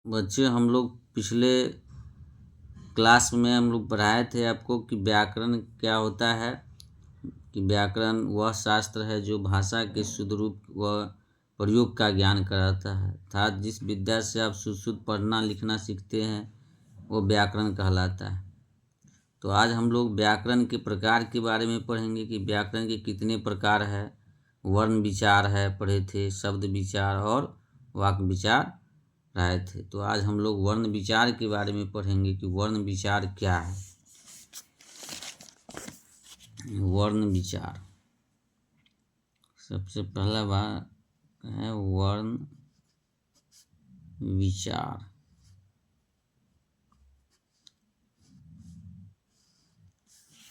बच्चे हम लोग पिछले क्लास में हम लोग पढ़ाए थे आपको कि व्याकरण क्या होता है। कि व्याकरण वह शास्त्र है जो भाषा के शुद्ध रूप व प्रयोग का ज्ञान कराता है, अर्थात जिस विद्या से आप शुद्ध पढ़ना लिखना सीखते हैं वो व्याकरण कहलाता है। तो आज हम लोग व्याकरण के प्रकार के बारे में पढ़ेंगे कि व्याकरण के कितने प्रकार है। वर्ण विचार है पढ़े थे, शब्द विचार और वाक्य विचार पढ़ाए थे। तो आज हम लोग वर्ण विचार के बारे में पढ़ेंगे कि वर्ण विचार क्या है। वर्ण विचार सबसे पहला बात है वर्ण विचार।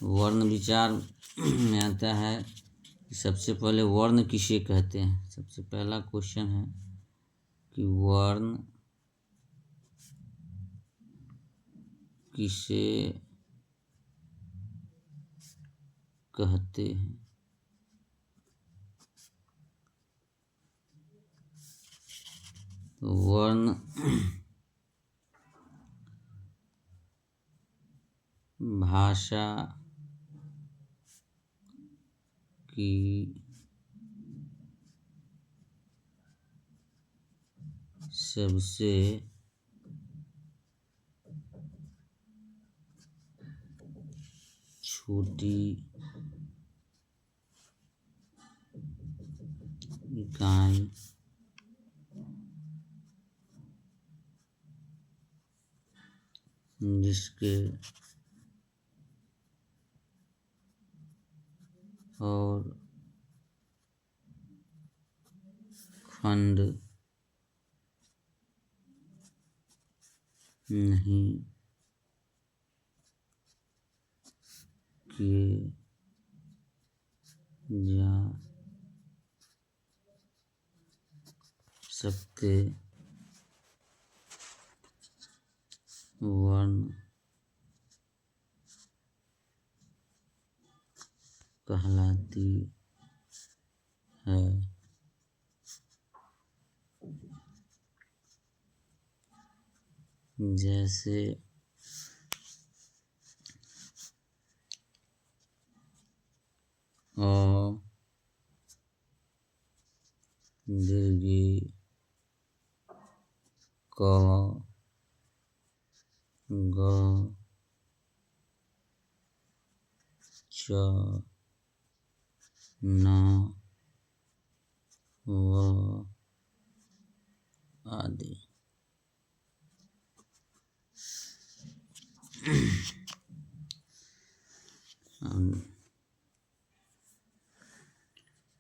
वर्ण विचार में आता है कि सबसे पहले वर्ण किसे कहते हैं। सबसे पहला क्वेश्चन है कि वर्ण किसे कहते हैं। वर्ण भाषा की सबसे छोटी इकाई जिसके और खंड नहीं किए जा सकते वर्ण कहलाती है। जैसे अ, दीर्घी, क, ग, च, न, व आदि।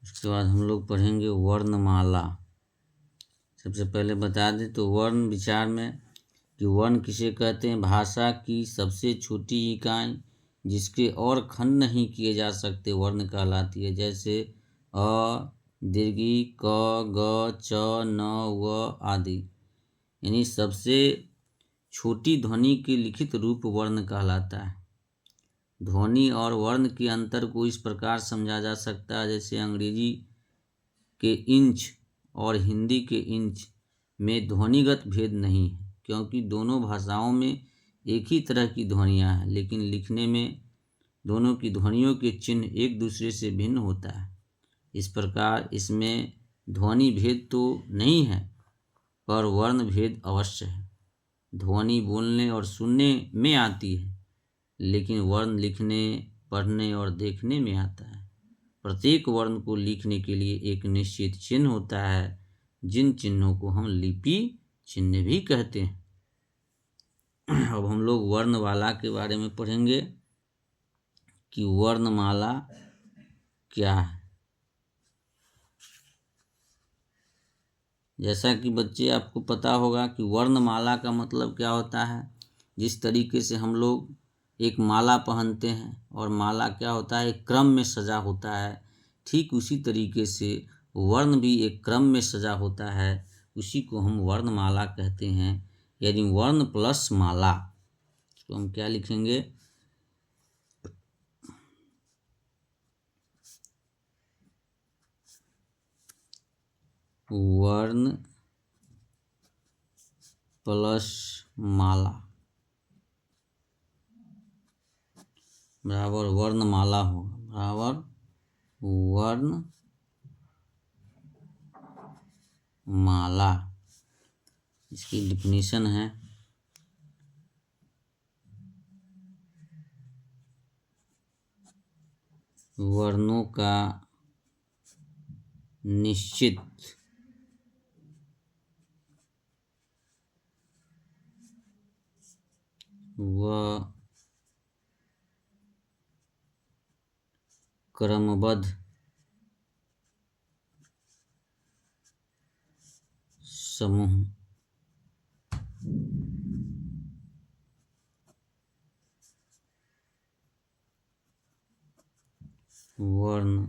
उसके बाद हम लोग पढ़ेंगे वर्णमाला। सबसे पहले बता दें तो वर्ण विचार में कि वर्ण किसे कहते हैं। भाषा की सबसे छोटी इकाई जिसके और खंड नहीं किए जा सकते वर्ण कहलाती है। जैसे अ, दीर्घी, क, ग, च, न, व आदि। यानी सबसे छोटी ध्वनि के लिखित रूप वर्ण कहलाता है। ध्वनि और वर्ण के अंतर को इस प्रकार समझा जा सकता है जैसे अंग्रेजी के इंच और हिंदी के इंच में ध्वनिगत भेद नहीं है, क्योंकि दोनों भाषाओं में एक ही तरह की ध्वनियाँ हैं, लेकिन लिखने में दोनों की ध्वनियों के चिन्ह एक दूसरे से भिन्न होता है। इस प्रकार इसमें ध्वनि भेद तो नहीं है पर वर्ण भेद अवश्य है। ध्वनि बोलने और सुनने में आती है, लेकिन वर्ण लिखने, पढ़ने और देखने में आता है। प्रत्येक वर्ण को लिखने के लिए एक निश्चित चिन्ह होता है, जिन चिन्हों को हम लिपि चिन्ह भी कहते हैं। अब हम लोग वर्णमाला के बारे में पढ़ेंगे कि वर्णमाला क्या है। जैसा कि बच्चे आपको पता होगा कि वर्णमाला का मतलब क्या होता है। जिस तरीके से हम लोग एक माला पहनते हैं और माला क्या होता है, एक क्रम में सजा होता है, ठीक उसी तरीके से वर्ण भी एक क्रम में सजा होता है। उसी को हम वर्णमाला कहते हैं। यानी वर्ण प्लस माला, तो हम क्या लिखेंगे, वर्ण प्लस माला बराबर वर्णमाला होगा, बराबर वर्णमाला। इसकी डिफिनीशन है वर्णों का निश्चित व क्रमबद्ध समूह वर्णमाला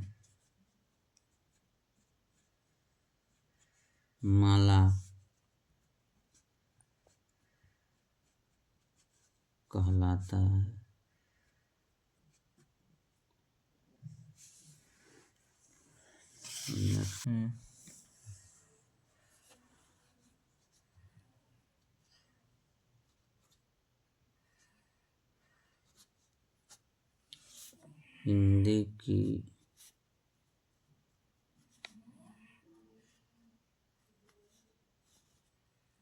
कहलाता है। हिंदी की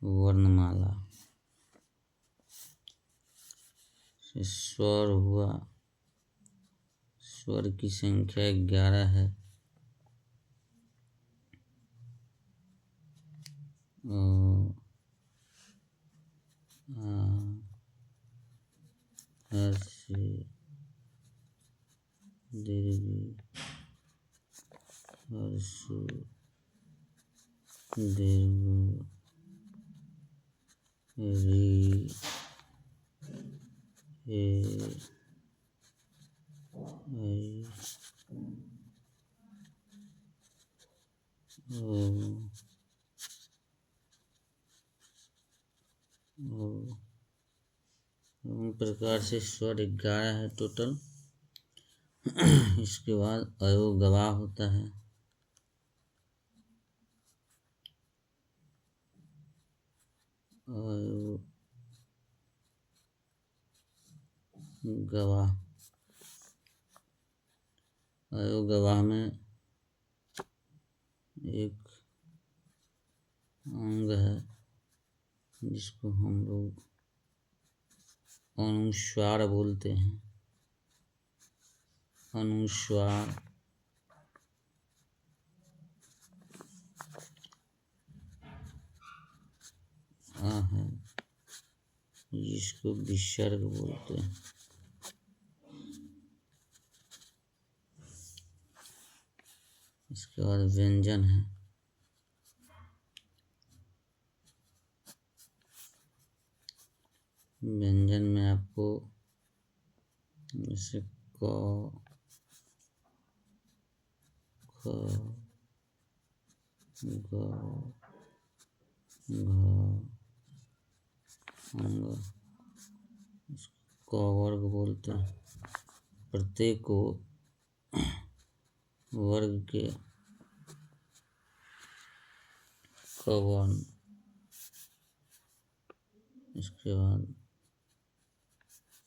वर्णमाला से स्वर हुआ, स्वर की संख्या 11 है और हर्षे दीर्घ हर्षु दीर्घ री ए ऐ ओ प्रकार से स्वर 11 है टोटल। इसके बाद अयो गवाह होता है। अयो गवाह, अयो गवाह में एक अंग है जिसको हम लोग अनुस्वार बोलते हैं। अनुस्वार है जिसको विसर्ग बोलते हैं। इसके बाद व्यंजन है। व्यंजन में आपको जैसे क, ख, ग, घ, अंग, क वर्ग बोलते हैं। प्रत्येक वर्ग के क वर्ण, इसके बाद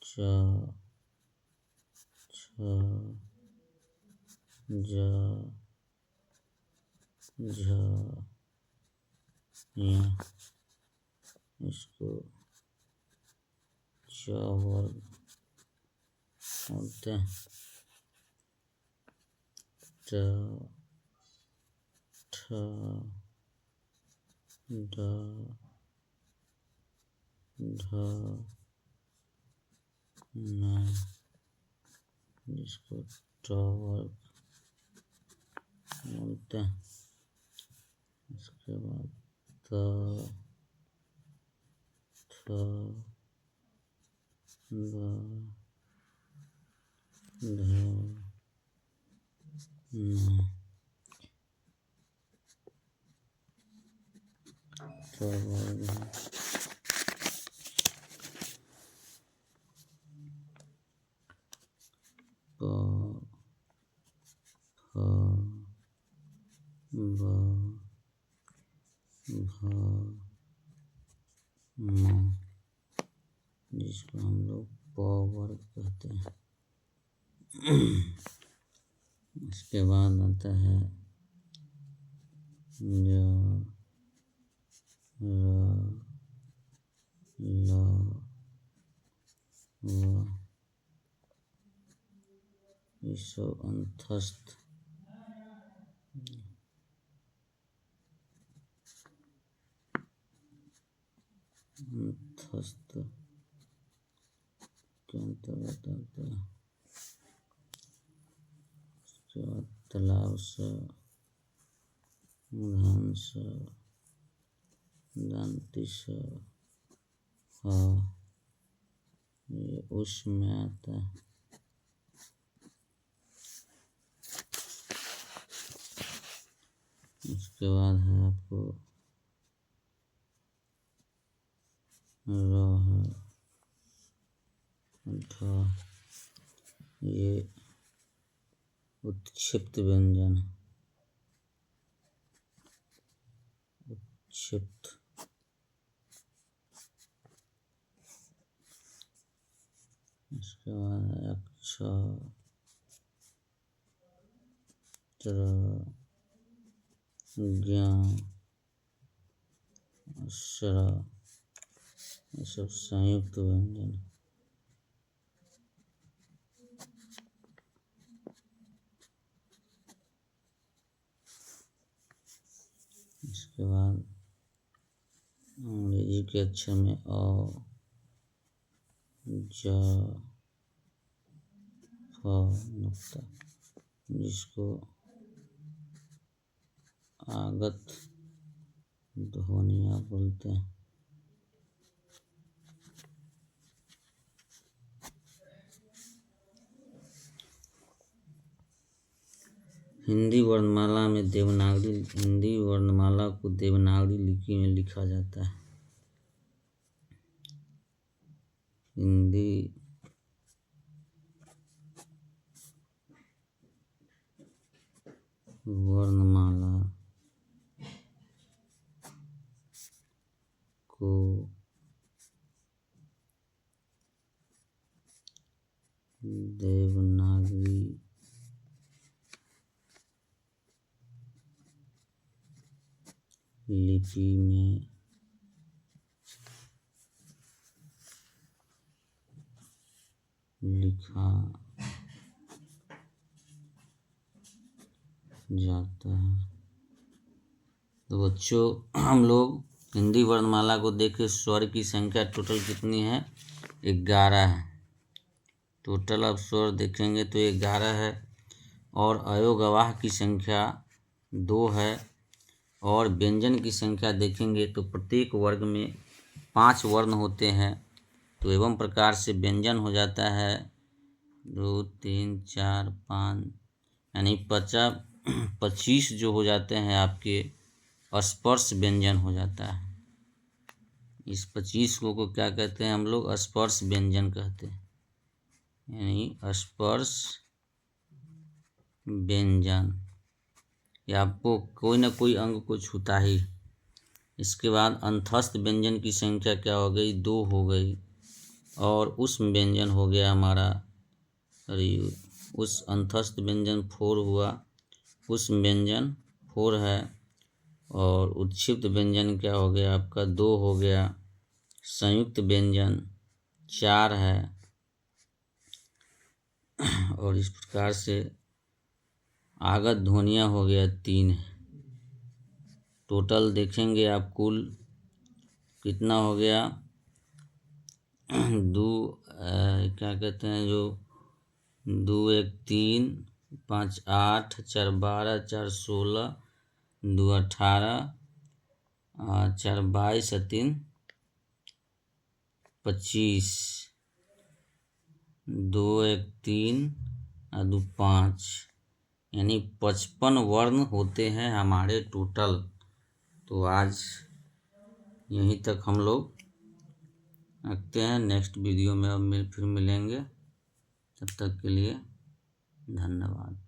च, छ, ज, झ, य, इसको च वर्ग बोलते हैं। ट, ठ, ड, ढ, न, जिसको ट वर्ग बोलते हैं। इसके बाद त, थ, द, ध, न, त वर्ग है। प, फ, ब, भ, म, जिसको हम लोग प वर्ग कहते हैं। इसके बाद आता है ज, र, ल, व, ये सब अंतस्थ के अंतर्गत आता है। उसके बाद तालाब स, मूर्धन स, दंती स, ये उस में आता है। उसके बाद है आपको र है, ढ, ये उत्क्षिप्त व्यंजन है। उत्क्षिप्त। इसके बाद है अक्ष, ज्ञ, अक्षरा, ये सब संयुक्त व्यंजन है। इसके बाद अंग्रेजी के अक्षर में अ, ज, फ नुक्ता, जिसको आगत ध्वनियाँ बोलते हैं। हिंदी वर्णमाला को देवनागरी लिपि में लिखा जाता है। हिंदी वर्णमाला को देवनागरी लिपि में लिखा जाता है। तो बच्चों, हम लोग हिंदी वर्णमाला को देखें। स्वर की संख्या टोटल कितनी है? 11 है। टोटल अब स्वर देखेंगे तो 11 है। और अयोगवाह की संख्या 2 है। और व्यंजन की संख्या देखेंगे तो प्रत्येक वर्ग में 5 वर्ण होते हैं। तो एवं प्रकार से व्यंजन हो जाता है 2, 3, 4, 5, यानी 25 जो हो जाते हैं आपके स्पर्श व्यंजन हो जाता है। इस 25 को क्या कहते हैं हम लोग? स्पर्श व्यंजन कहते हैं, यानी स्पर्श व्यंजन। या आपको कोई ना कोई अंग को छूता ही। इसके बाद अंतस्थ व्यंजन की संख्या क्या हो गई? 2 हो गई। और उस व्यंजन हो गया हमारा, उस अंतस्थ व्यंजन 4 हुआ। उस व्यंजन 4 है। और उत्क्षिप्त व्यंजन क्या हो गया आपका? 2 हो गया। संयुक्त व्यंजन 4 है। और इस प्रकार से आगत ध्वनियाँ हो गया 3 है। टोटल देखेंगे आप कुल कितना हो गया? 2 क्या कहते हैं जो 2 1 3 5 8 4 12 4 16 2 18 4 22 3 25 2 1 3 2 5, यानी 55 वर्ण होते हैं हमारे टोटल। तो आज यहीं तक हम लोग रखते हैं। नेक्स्ट वीडियो में अब फिर मिलेंगे। तब तक के लिए धन्यवाद।